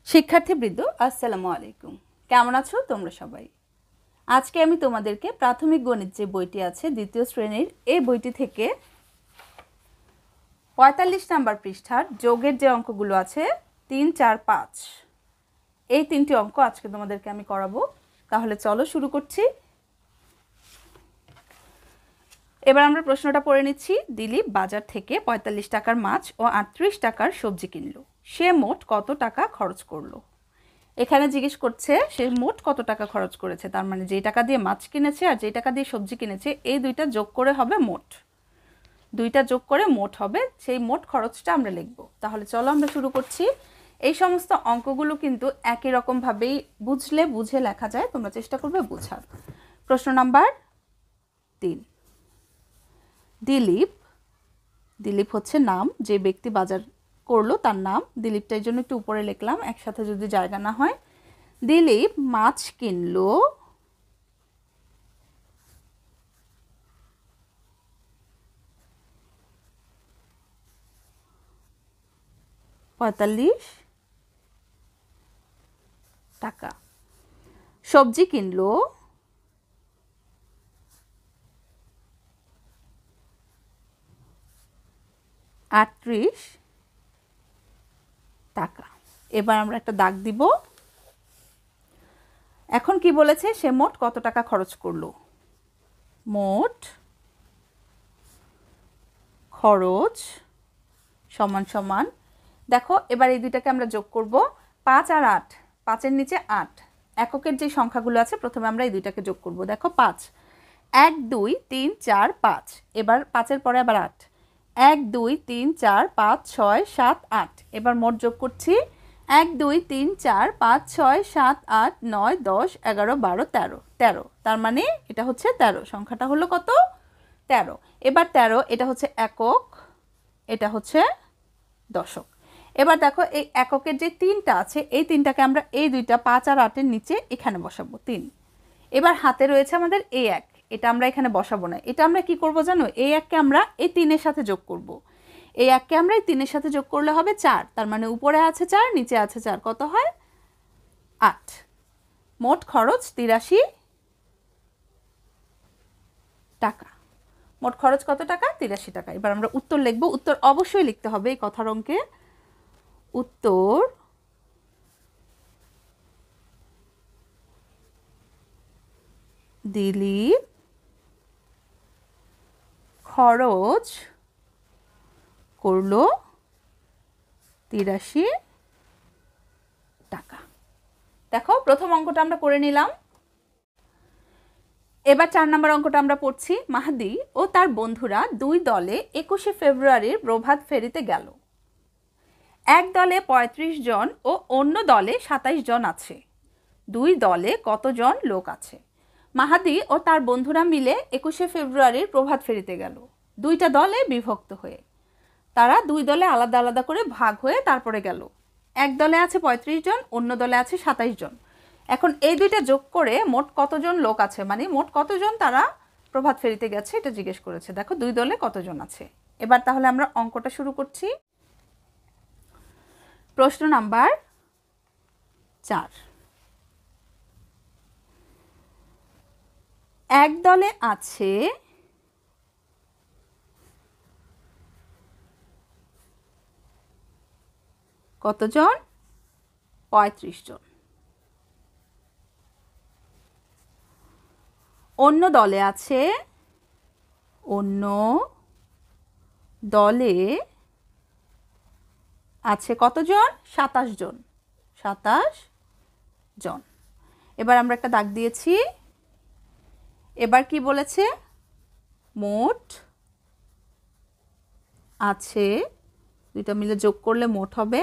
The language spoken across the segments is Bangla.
শিক্ষার্থীবৃন্দ আসসালামু আলাইকুম। কেমন আছো তোমরা সবাই? আজকে আমি তোমাদেরকে প্রাথমিক গণিত যে বইটি আছে দ্বিতীয় শ্রেণীর এই বইটি থেকে ৪৫ নাম্বার পৃষ্ঠার যোগের যে অঙ্কগুলো আছে ৩, ৪, ৫ এই তিনটি অঙ্ক আজকে তোমাদেরকে আমি করাবো। তাহলে চলো শুরু করছি। এবার আমরা প্রশ্নটা পড়ে নিচ্ছি। দিলীপ বাজার থেকে ৪৫ টাকার মাছ ও ৩৮ টাকার সবজি কিনলো। সে মোট কত টাকা খরচ করলো? এখানে জিজ্ঞেস করছে সে মোট কত টাকা খরচ করেছে, তার মানে যেই টাকা দিয়ে মাছ কিনেছে আর যেই টাকা দিয়ে সবজি কিনেছে এই দুইটা যোগ করে হবে মোট, দুইটা যোগ করে মোট হবে, সেই মোট খরচটা আমরা লিখব। তাহলে চলো আমরা শুরু করছি। এই সমস্ত অঙ্কগুলো কিন্তু একই রকমভাবেই বুঝে লেখা যায়, তোমরা চেষ্টা করবে বোঝার। প্রশ্ন নাম্বার ৩। দিলীপ হচ্ছে নাম, যে ব্যক্তি বাজার করলো তার নাম। দিলীপটা এই জন্য একটু উপরে লিখলাম, একসাথে যদি জায়গা না হয়। দিলীপ মাছ কিনলো ৪৫ টাকা, সবজি কিনলো ৩৮ টাকা। এবার আমরা একটা দাগ দিব। এখন কি বলেছে, সে মোট কত টাকা খরচ করলো? মোট খরচ সমান সমান, দেখো এবার এই দুইটাকে আমরা যোগ করব। ৫ আর ৮, ৫-এর নিচে ৮, এককের যে সংখ্যাগুলো আছে প্রথমে আমরা এই দুইটাকে যোগ করব। দেখো ৫, ১, ২, ৩, ৪, ৫। এবার ৫-এর পরে আবার ৮, ১, ২, ৩, ৪, ৫, ৬, ৭, ৮। এবার মোট যোগ করছি ১, ২, ৩, ৪, ৫, ৬, ৭, ৮, ৯, ১০, ১১, ১২, ১৩। ১৩, তার মানে এটা হচ্ছে ১৩, সংখ্যাটা হলো কত? ১৩। এবার ১৩ এটা হচ্ছে একক, এটা হচ্ছে দশক। এবার দেখো এই এককের যে ৩টা আছে এই ৩টাকে আমরা এই দুইটা ৫ আর ৮-এর নিচে এখানে বসাবো ৩। এবার হাতে রয়েছে আমাদের এই ১, এটা আমরা এখানে বসাবো না। এটা আমরা কি করব জানো, এই ১কে আমরা এই ৩-এর সাথে যোগ করব। এই ১কে আমরা এই ৩-এর সাথে যোগ করলে হবে ৪, তার মানে উপরে আছে ৪, নিচে আছে ৪, কত হয়? ৮। মোট খরচ ৮৩ টাকা। মোট খরচ কত টাকা? ৮৩ টাকা। এবার আমরা উত্তর লিখব। উত্তর অবশ্যই লিখতে হবে এই কথার অঙ্কে। উত্তর দিলীপ খরচ করলো ৮৩ টাকা। দেখো প্রথম অঙ্কটা আমরা করে নিলাম। এবার ৪ নম্বর অঙ্কটা আমরা পড়ছি। মাহাদি ও তার বন্ধুরা দুই দলে ২১শে ফেব্রুয়ারির প্রভাত ফেরিতে গেল। এক দলে ৩৫ জন ও অন্য দলে ২৭ জন আছে। দুই দলে কতজন লোক আছে? মাহাদি ও তার বন্ধুরা মিলে ২১শে ফেব্রুয়ারির প্রভাত ফেরিতে গেল দুইটা দলে বিভক্ত হয়ে। তারা দুই দলে আলাদা আলাদা করে ভাগ হয়ে তারপরে গেল। এক দলে আছে ৩৫ জন, অন্য দলে আছে ২৭ জন। এখন এই দুইটা যোগ করে মোট কতজন লোক আছে, মানে মোট কতজন তারা প্রভাত ফেরিতে গেছে এটা জিজ্ঞেস করেছে। দেখো দুই দলে কতজন আছে। এবার তাহলে আমরা অঙ্কটা শুরু করছি। প্রশ্ন নাম্বার ৪। এক দলে আছে কতজন? ৩৫ জন। অন্য দলে আছে, অন্য দলে আছে কতজন? ২৭ জন। ২৭ জন। এবার আমরা একটা দাগ দিয়েছি। এবার কি বলেছে? মোট আছে, দুইটা মিলে যোগ করলে মোট হবে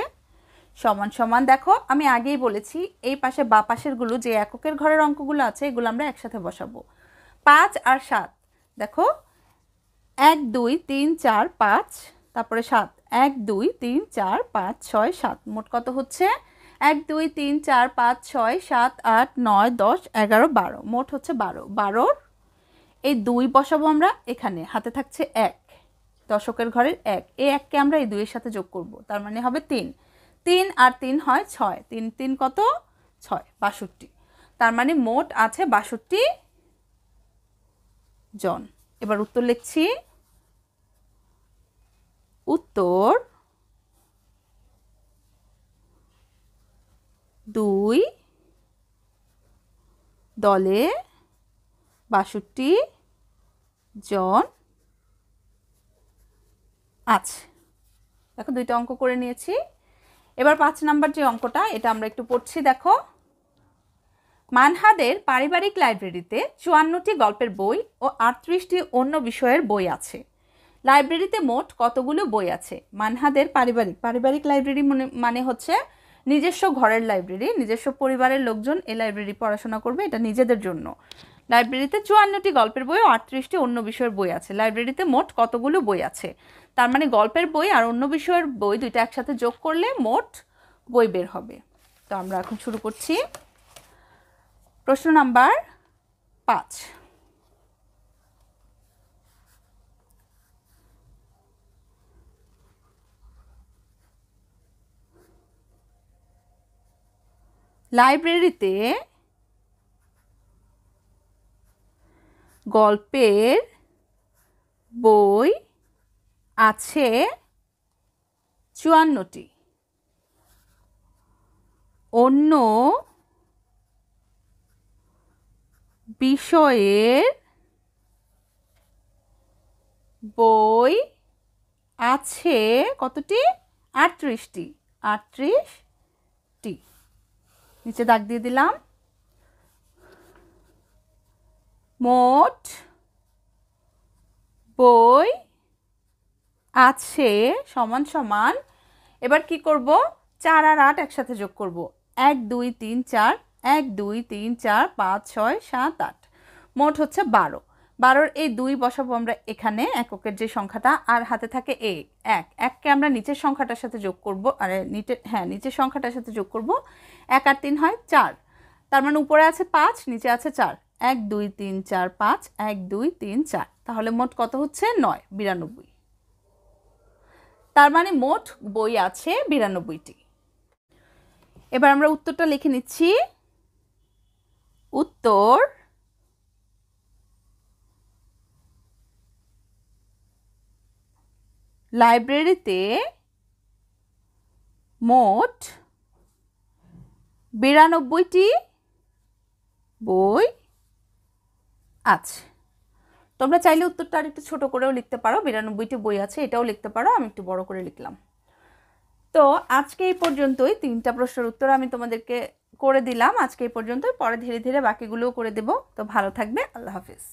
সমান সমান। দেখো আমি আগেই বলেছি এই পাশে বা পাশেরগুলো যে এককের ঘরের অঙ্কগুলো আছে এগুলো আমরা একসাথে বসাবো। ৫ আর ৭, দেখো ১, ২, ৩, ৪, ৫, তারপরে ৭, ১, ২, ৩, ৪, ৫, ৬, ৭। মোট কত হচ্ছে? ১, ২, ৩, ৪, ৫, ৬, ৭, ৮, ৯, ১০, ১১, ১২। মোট হচ্ছে ১২। ১২-র এই ২ বসাবো আমরা এখানে, হাতে থাকছে ১, দশকের ঘরের ১। এই ১কে আমরা এই ২-এর সাথে যোগ করব, তার মানে হবে ৩। 3 আর 3 হয় 6, 3 3 কত 6, 62। তার মানে মোট আছে 62 জন। এবার উত্তর লিখছি। উত্তর 2 দলে 62 জন আছে। দেখো দুইটা অঙ্ক করে নিয়েছি। এবার 5 নাম্বার যে অঙ্কটা, এটা আমরা একটু পড়ছি। দেখো, মানহাদের পারিবারিক লাইব্রেরিতে 54টি গল্পের বই ও 38টি অন্য বিষয়ের বই আছে। লাইব্রেরিতে মোট কতগুলো বই আছে? মানহাদের পারিবারিক লাইব্রেরি মানে হচ্ছে নিজস্ব ঘরের লাইব্রেরি, নিজস্ব পরিবারের লোকজন এই লাইব্রেরি পড়াশোনা করবে, এটা নিজেদের জন্য। লাইব্রেরিতে 54টি গল্পের বই ও 38টি অন্য বিষয়ের বই আছে। লাইব্রেরিতে মোট কতগুলো বই আছে? তার মানে গল্পের বই আর অন্য বিষয়ের বই দুইটা একসাথে যোগ করলে মোট বই বের হবে। তো আমরা এখন শুরু করছি। প্রশ্ন নাম্বার 5। লাইব্রেরিতে গল্পের বই আছে 54টি, অন্য বিষয়ের বই আছে কতটি? 38টি। 38টি। নিচে দাগ দিয়ে দিলাম। মোট বই আছে সমান সমান, এবার কি করব? 4 আর 8 একসাথে যোগ করব। 1 2 3 4, 1 2 3 4 5 6 7 8, মোট হচ্ছে 12। 12-র এই 2 বসাবো আমরা এখানে এককের যে সংখ্যাটা, আর হাতে থাকে 1 1কে আমরা নিচের সংখ্যাটার সাথে যোগ করব, আর নিচের সংখ্যাটার সাথে যোগ করব। 1 আর 3 হয় 4, তার মানে উপরে আছে 5, নিচে আছে 4। 1 2 3 4 5, 1 2 3 4, তাহলে মোট কত হচ্ছে? 9, 92। তার মানে মোট বই আছে 92টি। এবার আমরা উত্তরটা লিখে নিচ্ছি। উত্তর লাইব্রেরিতে মোট 92টি বই আছে। তোমরা চাইলে উত্তরটা আর একটু ছোট করেও লিখতে পারো, 92টি বই আছে এটাও লিখতে পারো, আমি একটু বড় করে লিখলাম। তো আজকে এই পর্যন্তই, 3টা প্রশ্নের উত্তর আমি তোমাদেরকে করে দিলাম আজকে এই পর্যন্তই। পরে ধীরে ধীরে বাকিগুলোও করে দেব। তো ভালো থাকবে, আল্লাহ হাফিজ।